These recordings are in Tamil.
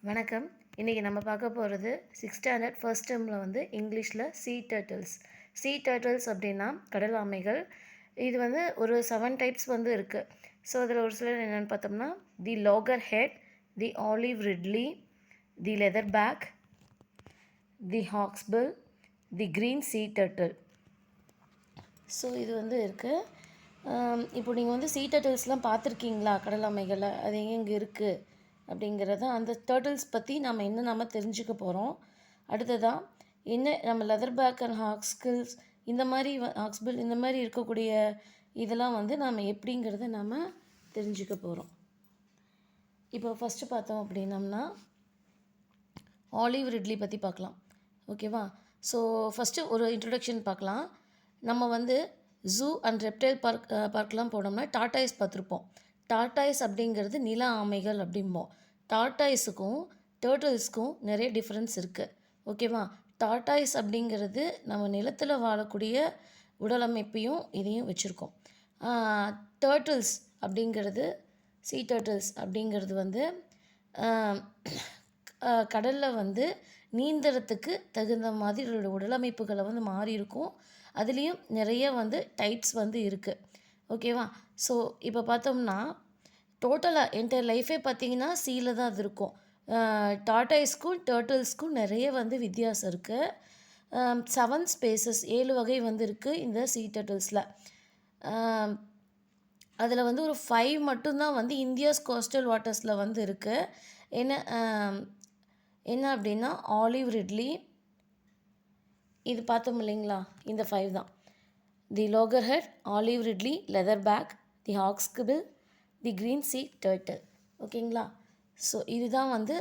வணக்கம். இன்றைக்கி நம்ம பார்க்க போகிறது 6th ஸ்டாண்டர்ட் ஃபர்ஸ்ட் டேர்மில் வந்து இங்கிலீஷில் சீ டர்ட்டில்ஸ் அப்படின்னா கடல் ஆமைகள். இது வந்து ஒரு 7 டைப்ஸ் வந்து இருக்குது. ஸோ அதில் ஒரு சிலர் என்னென்னு பார்த்தோம்னா the loggerhead, the olive ridley, the leather back, the hawksbill, the green sea turtle. So இது வந்து இருக்குது. இப்போ நீங்கள் வந்து சீ டர்ட்டில்ஸ்லாம் பார்த்துருக்கீங்களா? கடல் ஆமைகளை அது எங்கே இருக்குது அப்படிங்கிறத அந்த டர்ட்டில்ஸ் பற்றி நம்ம தெரிஞ்சுக்க போகிறோம். அடுத்ததாக என்ன நம்ம லெதர் பேக் அண்ட் ஹாக்ஸ்கில்ஸ் ஹாக்ஸ்பில் இந்த மாதிரி இருக்கக்கூடிய இதெல்லாம் வந்து நாம் எப்படிங்கிறத நாம் தெரிஞ்சுக்க போகிறோம். இப்போ ஃபஸ்ட்டு பார்த்தோம் அப்படின்னம்னா ஆலிவ் ரிட்லி பற்றி பார்க்கலாம். ஓகேவா? ஸோ ஃபஸ்ட்டு ஒரு இன்ட்ரொடக்ஷன் பார்க்கலாம். நம்ம வந்து ஜூ அண்ட் ரெப்டைல் பார்க்லாம் போனோம்னா டார்டாய்ஸ் பார்த்துருப்போம். டார்டாய்ஸ் அப்படிங்கிறது நில ஆமைகள் அப்படிம்போம். டார்டாய்ஸுக்கும் டர்ட்டில்ஸ்க்கும் நிறைய டிஃப்ரென்ஸ் இருக்குது. ஓகேவா? டார்டாய்ஸ் அப்படிங்கிறது நம்ம நிலத்தில் வாழக்கூடிய உடலமைப்பையும் இதையும் வச்சுருக்கோம். டர்ட்டில்ஸ் அப்படிங்கிறது சீ டர்ட்டில்ஸ் அப்படிங்கிறது வந்து கடலில் வந்து நீந்தறதுக்கு தகுந்த மாதிரி உடலமைப்புகளை வந்து மாறி இருக்கும். அதுலேயும் நிறைய வந்து டைப்ஸ் வந்து இருக்குது. ஓகேவா? ஸோ இப்போ பார்த்தோம்னா டோட்டலாக என்டையர் லைஃபே பார்த்திங்கன்னா சீல தான் அது இருக்கும். டார்டாய்ஸ்க்கும் டர்ட்டில்ஸ்க்கும் நிறைய வந்து வித்தியாசம் இருக்குது. 7 ஸ்பேசஸ் 7 வகை வந்து இருக்குது இந்த சீ டர்ட்டில்ஸில். அதில் வந்து ஒரு 5 மட்டும்தான் வந்து இந்தியாஸ் கோஸ்டல் வாட்டர்ஸில் வந்து இருக்குது. என்ன அப்படின்னா ஆலிவ் ரிட்லி, இது பார்த்தோம் இல்லைங்களா, இந்த 5 தான். The loggerhead, olive ridley, leatherback, the hawksbill, the green sea turtle. ஓகேங்களா? ஸோ இதுதான் வந்து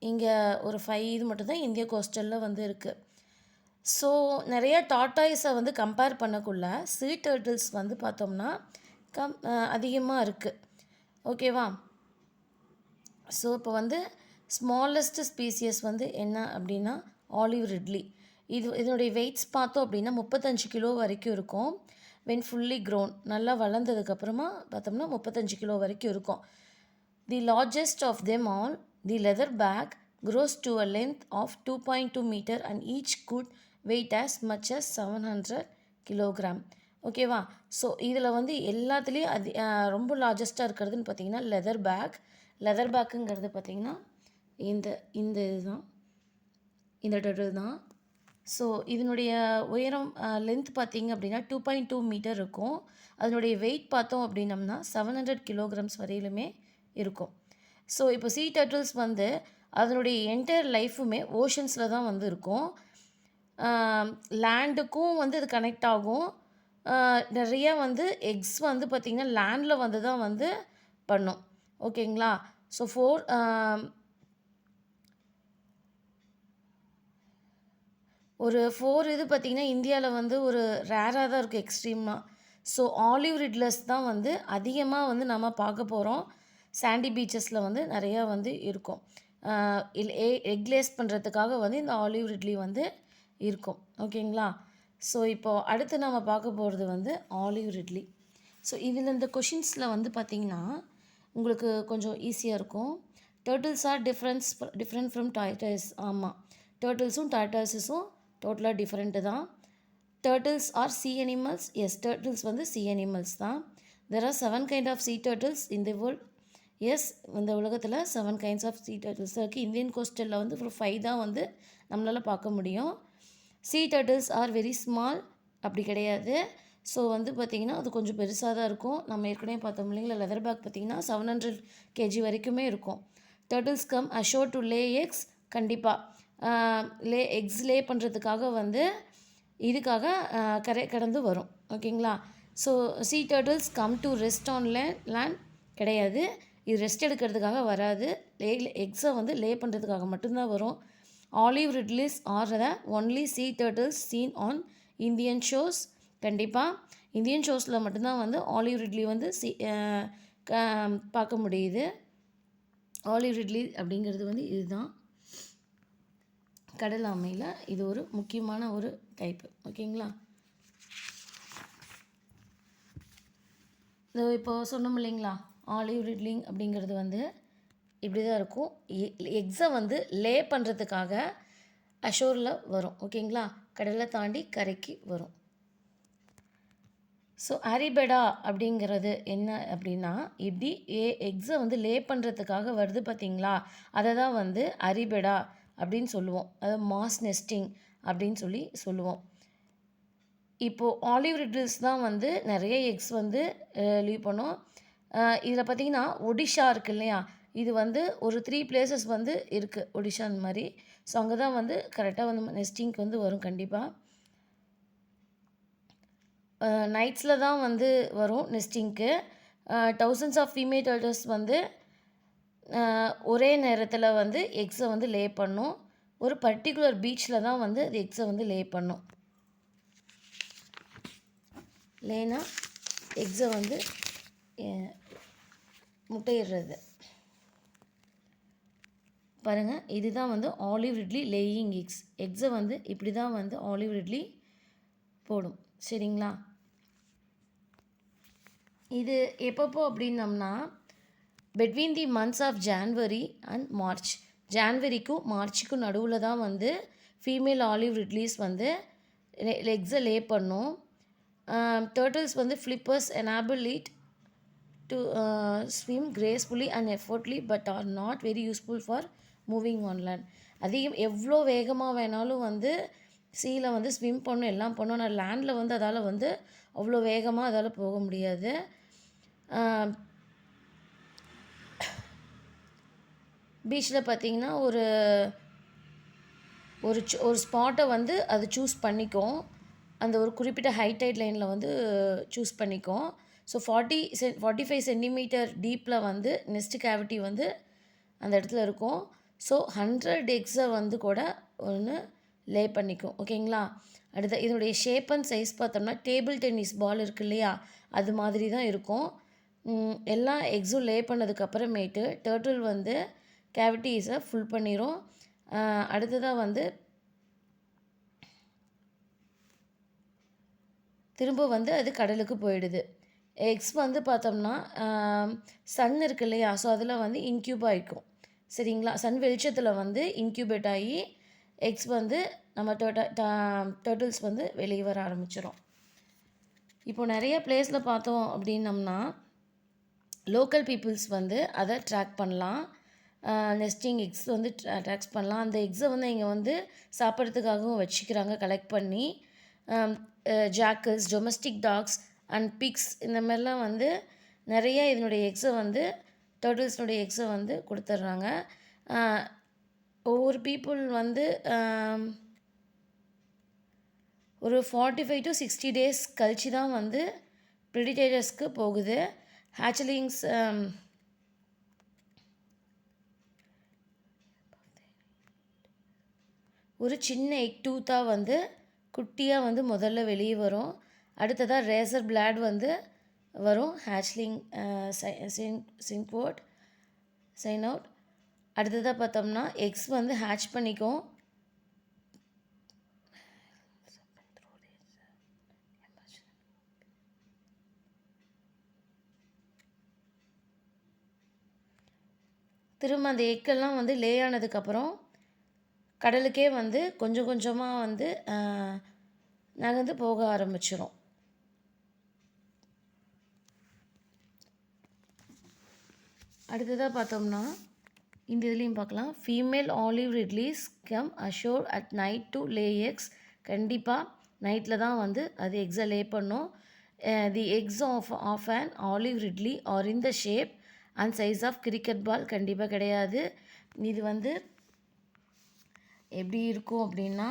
இங்கே ஒரு 5 இது மட்டும்தான் இந்திய கோஸ்டலில் வந்து இருக்குது. ஸோ நிறையா டார்டாய்ஸை வந்து கம்பேர் பண்ணக்குள்ள சீ டர்ட்டில்ஸ் வந்து பார்த்தோம்னா அதிகமாக இருக்குது. ஓகேவா? ஸோ இப்போ வந்து ஸ்மாலஸ்ட் ஸ்பீசியஸ் வந்து என்ன அப்படின்னா ஆலிவ் ரிட்லி. இதனுடைய வெயிட்ஸ் பார்த்தோம் அப்படின்னா 35 கிலோ வரைக்கும் இருக்கும். வென் ஃபுல்லி க்ரோன், நல்லா வளர்ந்ததுக்கப்புறமா பார்த்தோம்னா 35 கிலோ வரைக்கும் இருக்கும். The largest of them all, the leather bag, grows to a length of 2.2 meter and each could weight as much as 700 kilogram. ஓகேவா? ஸோ இதில் வந்து எல்லாத்துலேயும் ரொம்ப லார்ஜஸ்ட்டாக இருக்கிறதுன்னு பார்த்தீங்கன்னா லெதர் பேக்குங்கிறது பார்த்திங்கன்னா இந்த இதுதான், இந்த டர்ட்டில் தான். ஸோ இதனுடைய உயரம் லென்த் பார்த்திங்க அப்படின்னா 2.2 மீட்டர் இருக்கும். அதனுடைய வெயிட் பார்த்தோம் அப்படின்னம்னா 700 கிலோகிராம்ஸ் வரையிலுமே இருக்கும். ஸோ இப்போ சீ டர்ட்டில்ஸ் வந்து அதனுடைய என்டையர் லைஃபுமே ஓஷன்ஸில் தான் வந்து இருக்கும். லேண்டுக்கும் வந்து இது கனெக்ட் ஆகும். நிறைய வந்து எக்ஸ் வந்து பார்த்திங்கன்னா லேண்டில் வந்து தான் வந்து பண்ணும். ஓகேங்களா? ஸோ ஒரு 4 இது பார்த்திங்கன்னா இந்தியாவில் வந்து ஒரு ரேராக தான் இருக்குது, எக்ஸ்ட்ரீமாக. ஸோ ஆலிவ் ரிட்லஸ் தான் வந்து அதிகமாக வந்து நம்ம பார்க்க போகிறோம். சாண்டி பீச்சஸில் வந்து நிறையா வந்து இருக்கும். எக்லேஸ் பண்ணுறதுக்காக வந்து இந்த ஆலிவ் ரிட்லி வந்து இருக்கும். ஓகேங்களா? ஸோ இப்போது அடுத்து நம்ம பார்க்க போகிறது வந்து ஆலிவ் ரிட்லி. ஸோ இதில் இந்த கொஷின்ஸில் வந்து பார்த்திங்கன்னா உங்களுக்கு கொஞ்சம் ஈஸியாக இருக்கும். Turtles are different from tortoise. ஆமாம், டர்ட்டில்ஸும் டார்டாய்ஸஸும் டோட்டலாக டிஃப்ரெண்ட்டு தான். Turtles are sea animals. Yes, turtles வந்து சி அனிமல்ஸ் தான். There are 7 kind of sea turtles in the world. Yes, இந்த உலகத்தில் 7 கைண்ட்ஸ் ஆஃப் சீ டர்ட்டில்ஸ் இருக்குது. இந்தியன் கோஸ்டலில் வந்து ஒரு 5 தான் வந்து நம்மளால் பார்க்க முடியும். Sea turtles are very small அப்படி கிடையாது. ஸோ வந்து பார்த்திங்கன்னா அது கொஞ்சம் பெருசாக தான் இருக்கும். நம்ம ஏற்கனவே பார்த்தோம் இல்லைங்களா, லெதர் பேக் பார்த்திங்கன்னா 700 kg வரைக்குமே இருக்கும். Turtles come ashore to lay eggs. கண்டிப்பாக எக்ஸ் லே பண்ணுறதுக்காக வந்து இதுக்காக கரை கடந்து வரும். ஓகேங்களா? So sea turtles come to rest on land கிடையாது. இது ரெஸ்ட் எடுக்கிறதுக்காக வராது. எக்ஸை வந்து லே பண்ணுறதுக்காக மட்டும்தான் வரும். Olive ridleys are the only sea turtles seen on Indian ஷோஸ். கண்டிப்பாக இந்தியன் ஷோஸில் மட்டும்தான் வந்து ஆலிவ் ரிட்லி வந்து பார்க்க முடியுது. ஆலிவ் ரிட்லி அப்படிங்கிறது வந்து இதுதான் கடல் ஆமையில் இது ஒரு முக்கியமான ஒரு டைப்பு. ஓகேங்களா? இப்போ சொன்னோம் இல்லைங்களா, ஆலிவ் ரிட்லிங் அப்படிங்கிறது வந்து இப்படி தான் இருக்கும். எக்ஸை வந்து லே பண்ணுறதுக்காக அஷோரில் வரும். ஓகேங்களா, கடலை தாண்டி கரைக்கு வரும். ஸோ அரிபெடா அப்படிங்கிறது என்ன அப்படின்னா, இப்படி எக்ஸை வந்து லே பண்ணுறதுக்காக வருது பார்த்தீங்களா, அதை தான் வந்து அரிபெடா அப்படின்னு சொல்லுவோம். அதாவது மாஸ் நெஸ்டிங் அப்படின்னு சொல்லுவோம். இப்போது ஆலிவ் ரிட்டில்ஸ் தான் வந்து நிறைய எக்ஸ் வந்து லீவ் பண்ணும். இதில் பார்த்தீங்கன்னா ஒடிஷா இருக்குது இல்லையா, இது வந்து ஒரு 3 பிளேசஸ் வந்து இருக்குது ஒடிஷா அந்த மாதிரி. ஸோ அங்கே தான் வந்து கரெக்டாக வந்து நெஸ்டிங்க்கு வந்து வரும் கண்டிப்பாக. நைட்ஸில் தான் வந்து வரும் நெஸ்டிங்க்கு. தௌசண்ட்ஸ் ஆஃப் ஃபீமேல் டர்டல்ஸ் வந்து ஒரே நேரத்தில் வந்து எக்ஸை வந்து லே பண்ணும். ஒரு பர்டிகுலர் பீச்சில் தான் வந்து அது எக்ஸை வந்து லே பண்ணும். லேனா எக்ஸை வந்து முட்டையிடுறது. பாருங்கள், இதுதான் வந்து ஆலிவ் ரிட்லி லேயிங் எக்ஸை வந்து இப்படி தான் வந்து ஆலிவ் ரிட்லி போடும். சரிங்களா, இது எப்பப்போ அப்படின்னம்னா between the months of January and March. ஜான்வரிக்கும் மார்ச்சுக்கும் நடுவில் தான் வந்து ஃபீமேல் ஆலிவ் ரிட்லீஸ் வந்து எக்ஸை லே பண்ணும். டர்ட்டில்ஸ் வந்து flippers enable it to swim gracefully and effortlessly but are not very useful for moving on land. அதிகம் எவ்வளோ வேகமாக வேணாலும் வந்து சீல வந்து ஸ்விம் பண்ணும், எல்லாம் பண்ணும். ஆனால் லேண்டில் வந்து அதால் வந்து அவ்வளோ வேகமாக அதால் போக முடியாது. பீச்சில் பார்த்திங்கன்னா ஒரு ஒரு ஸ்பாட்டை வந்து அது சூஸ் பண்ணிக்கும். அந்த ஒரு குறிப்பிட்ட ஹைடைட் லைனில் வந்து சூஸ் பண்ணிக்கும். ஸோ 45 சென்டிமீட்டர் டீப்பில் வந்து நெஸ்ட் கேவிட்டி வந்து அந்த இடத்துல இருக்கும். ஸோ 100 எக்ஸை வந்து கூட ஒன்று லே பண்ணிக்கும். ஓகேங்களா, அடுத்த இதனுடைய ஷேப் அண்ட் சைஸ் பார்த்தோம்னா டேபிள் டென்னிஸ் பால் இருக்குது இல்லையா, அது மாதிரி தான் இருக்கும். எல்லா எக்ஸும் லே பண்ணதுக்கப்புறமேட்டு டர்ட்டில் வந்து கேவிட்டிஸை ஃபுல் பண்ணிடும். அடுத்ததாக வந்து திரும்ப வந்து அது கடலுக்கு போயிடுது. எக்ஸ் வந்து பார்த்தோம்னா சன் இருக்குது இல்லையா, ஸோ அதில் வந்து இன்க்யூப் ஆகிக்கும். சரிங்களா, சன் வெளிச்சத்தில் வந்து இன்க்யூபேட் ஆகி எக்ஸ் வந்து நம்ம டர்ட்டில்ஸ் வந்து வெளியே வர ஆரம்பிச்சிடும். இப்போ நிறைய பிளேஸில் பார்த்தோம் அப்படின்னம்னா லோக்கல் பீப்புள்ஸ் வந்து அதை ட்ராக் பண்ணலாம். நெஸ்டிங் எக்ஸ் வந்து ட்ராக்ஸ் பண்ணலாம். அந்த எக்ஸை வந்து இங்கே வந்து சாப்பிட்றதுக்காகவும் வச்சுக்கிறாங்க கலெக்ட் பண்ணி. Jackals, domestic dogs and pigs இந்த மாதிரிலாம் வந்து நிறைய இதனுடைய எக்ஸை வந்து டர்ட்டில்ஸ்னுடைய எக்ஸை வந்து கொடுத்துட்றாங்க. ஒவ்வொரு பீப்புள் வந்து ஒரு 45 to 60 days கழிச்சு தான் வந்து ப்ரெடிடேட்டர்ஸ்க்கு போகுது. ஹேச்சலிங்ஸ் ஒரு சின்ன எக் டூத்தாக வந்து குட்டியாக வந்து முதல்ல வெளியே வரும். அடுத்ததாக ரேசர் பிளாட் வந்து வரும். Hatchling sign out. அடுத்ததாக பார்த்தோம்னா எக்ஸ் வந்து ஹேட்ச் பண்ணிக்கும். திரும்ப அந்த எக்கெல்லாம் வந்து லே ஆனதுக்கப்புறம் கடலுக்கே வந்து கொஞ்சம் கொஞ்சமாக வந்து நகர்ந்து போக ஆரம்பிச்சிடும். அடுத்ததாக பார்த்தோம்னா இந்த இதுலேயும் பார்க்கலாம். Female olive ridleys come ashore at night to lay eggs. கண்டிப்பாக நைட்டில் தான் வந்து அது எக்ஸை லே பண்ணும். The eggs of an olive ridley are in the shape and size of cricket ball. கண்டிப்பாக கிடையாது. இது வந்து எப்படி இருக்கும் அப்படின்னா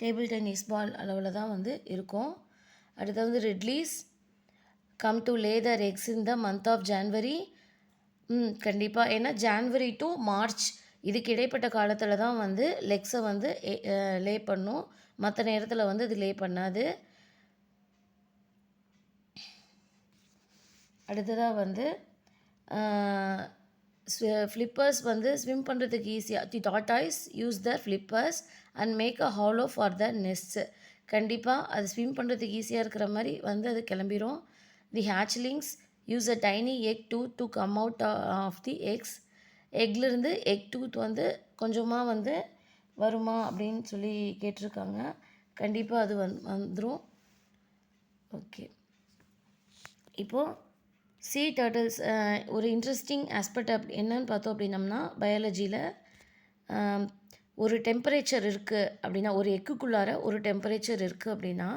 டேபிள் டென்னிஸ் பால் அளவில் தான் வந்து இருக்கும். அடுத்து வந்து ridleys come to lay their eggs in the month of January. கண்டிப்பாக, ஏன்னா ஜான்வரி டு மார்ச் இதுக்கு இடைப்பட்ட காலத்தில் தான் வந்து லெக்ஸை வந்து லே பண்ணும். மற்ற நேரத்தில் வந்து அது லே பண்ணாது. அடுத்ததாக வந்து ஃப்ளிப்பர்ஸ் வந்து ஸ்விம் பண்ணுறதுக்கு ஈஸியாக the tortoise use the flippers and make a hollow for the nest. கண்டிப்பாக அது ஸ்விம் பண்ணுறதுக்கு ஈஸியாக இருக்கிற மாதிரி வந்து அது கிளம்பிரும். The hatchlings use a tiny egg tooth to come out of the eggs. எக்லேருந்து எக் டூத் வந்து கொஞ்சமாக வந்து வருமா அப்படின்னு சொல்லி கேட்டிருக்காங்க. கண்டிப்பாக அது வந்துடும். ஓகே, இப்போது சீ டர்ட்டில்ஸ் ஒரு இன்ட்ரெஸ்டிங் ஆஸ்பெக்ட் என்னன்னு பார்த்தோம் அப்படின்னம்னா, பயாலஜியில் ஒரு டெம்பரேச்சர் இருக்குது அப்படின்னா, ஒரு எக்குக்குள்ளார ஒரு டெம்பரேச்சர் இருக்குது அப்படின்னா,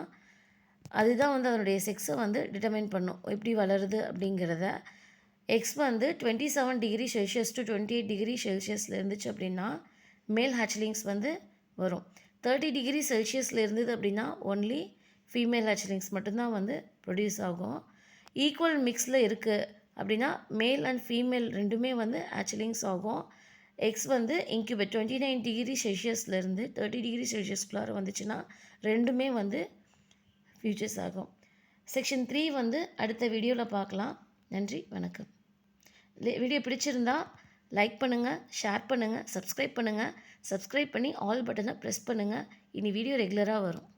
அதுதான் வந்து அதனுடைய செக்ஸை வந்து டிட்டர்மைன் பண்ணும், எப்படி வளருது அப்படிங்கிறத. எக்ஸ் வந்து 27 டிகிரி செல்சியஸ் டு 28 டிகிரி செல்சியஸில் இருந்துச்சு அப்படின்னா மேல் ஹேச்லிங்ஸ் வந்து வரும். 30 டிகிரி செல்சியஸில் இருந்தது அப்படின்னா ஒன்லி ஃபீமேல் ஹேச்லிங்ஸ் மட்டும்தான் வந்து ப்ரொடியூஸ் ஆகும். ஈக்குவல் மிக்ஸில் இருக்குது அப்படின்னா மேல் அண்ட் ஃபீமேல் ரெண்டுமே வந்து ஹேச்லிங்ஸ் ஆகும். எக்ஸ் வந்து இன்க்யூபேட் 29 டிகிரி செல்சியஸ்லேருந்து 30 டிகிரி செல்சியஸ்குள்ளார வந்துச்சுன்னா ரெண்டுமே வந்து ஃபியூச்சர்ஸ் ஆகும். செக்ஷன் 3 வந்து அடுத்த வீடியோவில் பார்க்கலாம். நன்றி, வணக்கம். வீடியோ பிடிச்சிருந்தா லைக் பண்ணுங்கள், ஷேர் பண்ணுங்கள், சப்ஸ்கிரைப் பண்ணுங்கள். சப்ஸ்கிரைப் பண்ணி ஆல் பட்டனை ப்ரெஸ் பண்ணுங்கள். இனி வீடியோ ரெகுலராக வரும்.